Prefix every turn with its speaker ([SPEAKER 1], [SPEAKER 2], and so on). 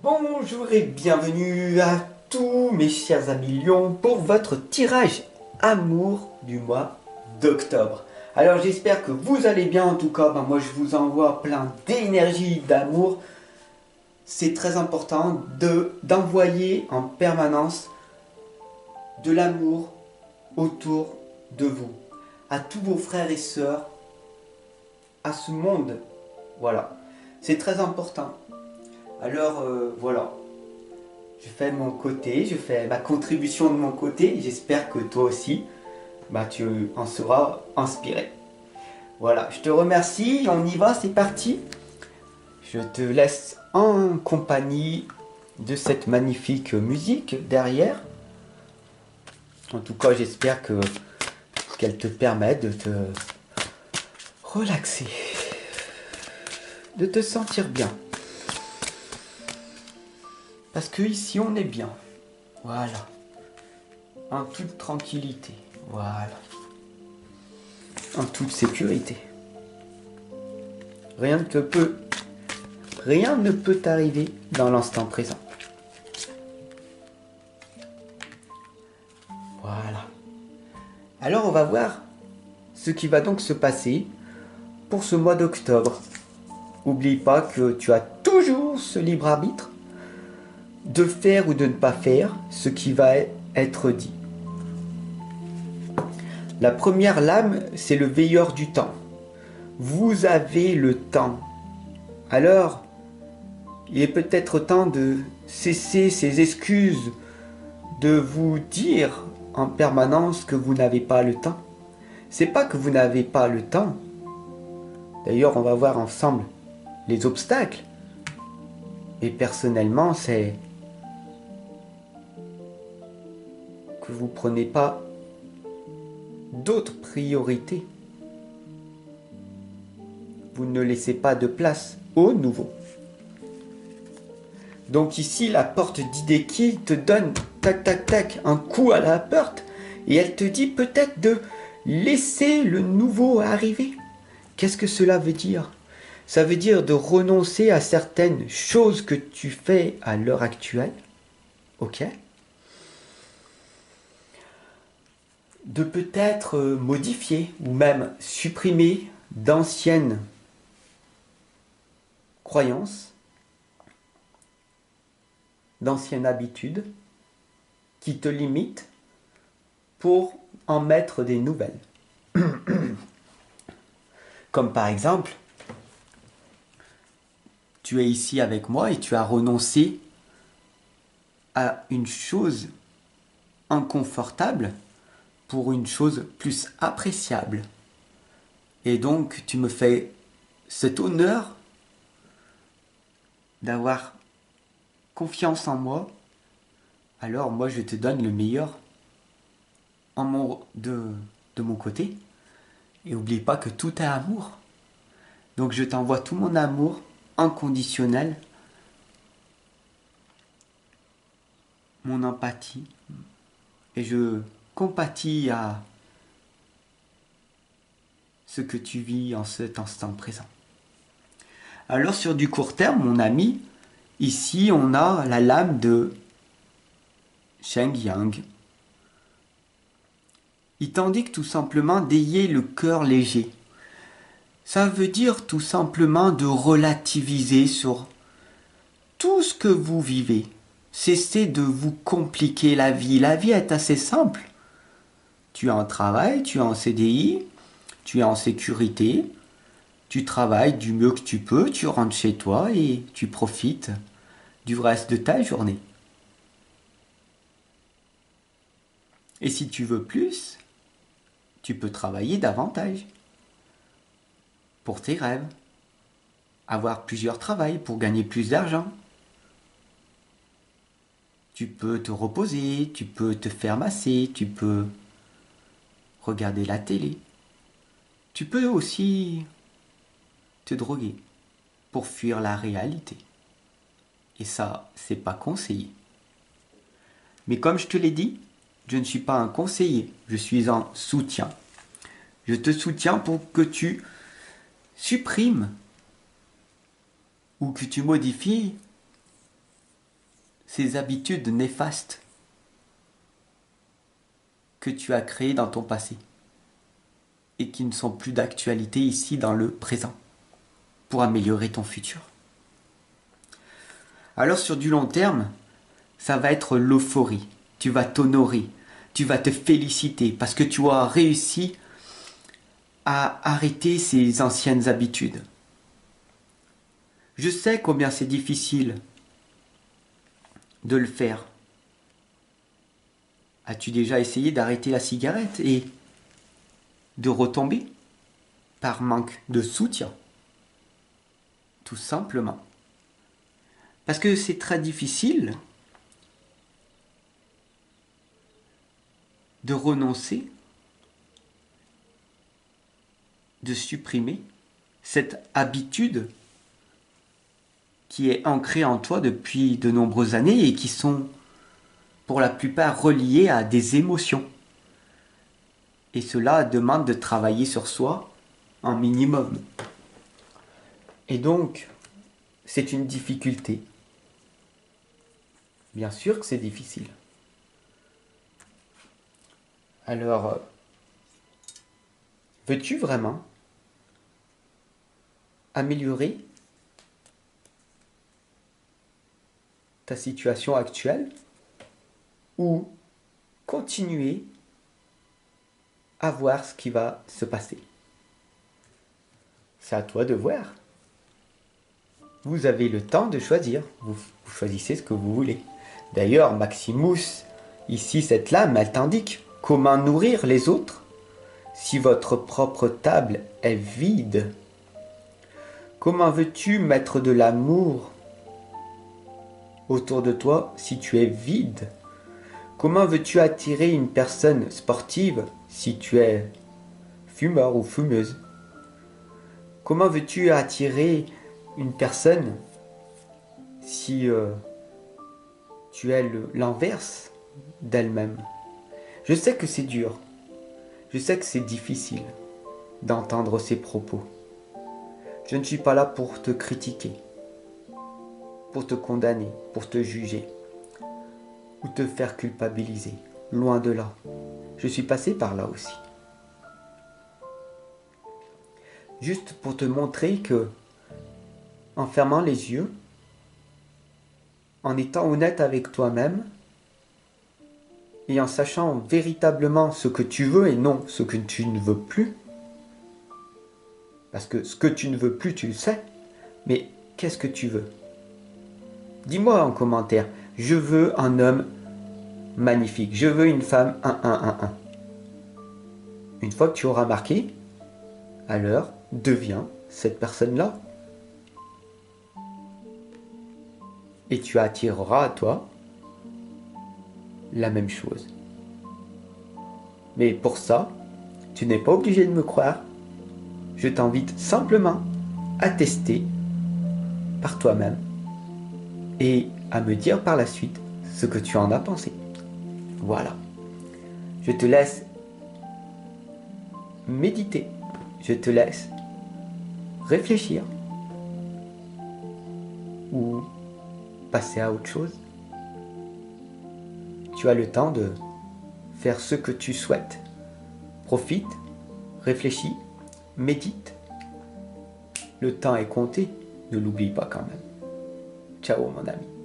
[SPEAKER 1] Bonjour et bienvenue à tous mes chers amis lions pour votre tirage amour du mois d'octobre. Alors j'espère que vous allez bien, en tout cas moi je vous envoie plein d'énergie, d'amour. C'est très important d'envoyer en permanence de l'amour autour de vous, à tous vos frères et sœurs, à ce monde. Voilà, c'est très important. Alors voilà. Je fais de mon côté, je fais ma contribution de mon côté. J'espère que toi aussi, tu en seras inspiré. Voilà, je te remercie. On y va, c'est parti. Je te laisse en compagnie de cette magnifique musique derrière. En tout cas, j'espère qu'elle te permet de te relaxer, de te sentir bien. Parce que ici, on est bien. Voilà. En toute tranquillité. Voilà. En toute sécurité. Rien ne peut t'arriver dans l'instant présent. Voilà. Alors on va voir ce qui va donc se passer pour ce mois d'octobre. N'oublie pas que tu as toujours ce libre arbitre de faire ou de ne pas faire ce qui va être dit. La première lame, c'est le veilleur du temps. Vous avez le temps. Alors, il est peut-être temps de cesser ces excuses, de vous dire en permanence que vous n'avez pas le temps. C'est pas que vous n'avez pas le temps. D'ailleurs, on va voir ensemble les obstacles. Et personnellement, c'est que vous prenez pas d'autres priorités. Vous ne laissez pas de place au nouveau. Donc ici, la porte d'Hideki te donne tac tac tac un coup à la porte et elle te dit peut-être de laisser le nouveau arriver. Qu'est-ce que cela veut dire? Ça veut dire de renoncer à certaines choses que tu fais à l'heure actuelle. Ok? De peut-être modifier ou même supprimer d'anciennes croyances, d'anciennes habitudes qui te limitent pour en mettre des nouvelles. Comme par exemple, tu es ici avec moi et tu as renoncé à une chose inconfortable pour une chose plus appréciable. Et donc, tu me fais cet honneur d'avoir confiance en moi. Alors, moi, je te donne le meilleur de mon côté. Et n'oublie pas que tout est amour. Donc, je t'envoie tout mon amour inconditionnel, mon empathie. Et je compatis à ce que tu vis en cet instant présent. Alors sur du court terme, mon ami, ici on a la lame de Sheng Yang. Il t'indique tout simplement d'ayer le cœur léger. Ça veut dire tout simplement de relativiser sur tout ce que vous vivez. Cessez de vous compliquer la vie. La vie est assez simple. Tu as un travail, tu es en CDI, tu es en sécurité, tu travailles du mieux que tu peux, tu rentres chez toi et tu profites du reste de ta journée. Et si tu veux plus, tu peux travailler davantage pour tes rêves, avoir plusieurs travails pour gagner plus d'argent. Tu peux te reposer, tu peux te faire masser, tu peux regarder la télé. Tu peux aussi te droguer pour fuir la réalité. Et ça, c'est pas conseillé. Mais comme je te l'ai dit, je ne suis pas un conseiller, je suis un soutien. Je te soutiens pour que tu supprimes ou que tu modifies ces habitudes néfastes que tu as créées dans ton passé et qui ne sont plus d'actualité ici dans le présent pour améliorer ton futur. Alors sur du long terme, ça va être l'euphorie. Tu vas t'honorer, tu vas te féliciter parce que tu as réussi à arrêter ces anciennes habitudes. Je sais combien c'est difficile de le faire. As-tu déjà essayé d'arrêter la cigarette et de retomber par manque de soutien? Tout simplement. Parce que c'est très difficile de renoncer, de supprimer cette habitude qui est ancrée en toi depuis de nombreuses années et qui sont pour la plupart reliées à des émotions. Et cela demande de travailler sur soi un minimum. Et donc, c'est une difficulté. Bien sûr que c'est difficile. Alors, veux-tu vraiment améliorer ta situation actuelle ou continuer à voir ce qui va se passer? C'est à toi de voir. Vous avez le temps de choisir. Vous choisissez ce que vous voulez. D'ailleurs, Maximus, ici, cette lame, elle t'indique comment nourrir les autres si votre propre table est vide. Comment veux-tu mettre de l'amour autour de toi si tu es vide? Comment veux-tu attirer une personne sportive si tu es fumeur ou fumeuse? Comment veux-tu attirer une personne si tu es l'inverse d'elle-même? Je sais que c'est dur. Je sais que c'est difficile d'entendre ces propos. Je ne suis pas là pour te critiquer, pour te condamner, pour te juger ou te faire culpabiliser. Loin de là. Je suis passé par là aussi. Juste pour te montrer que, en fermant les yeux, en étant honnête avec toi-même, et en sachant véritablement ce que tu veux et non ce que tu ne veux plus, parce que ce que tu ne veux plus, tu le sais, mais qu'est-ce que tu veux? Dis-moi en commentaire, je veux un homme magnifique, je veux une femme 1. Une fois que tu auras marqué, alors deviens cette personne-là. Et tu attireras à toi la même chose. Mais pour ça, tu n'es pas obligé de me croire. Je t'invite simplement à tester par toi-même et à me dire par la suite ce que tu en as pensé. Voilà. Je te laisse méditer. Je te laisse réfléchir ou passer à autre chose. Tu as le temps de faire ce que tu souhaites. Profite, réfléchis, médite. Le temps est compté, ne l'oublie pas quand même. Ciao mon ami.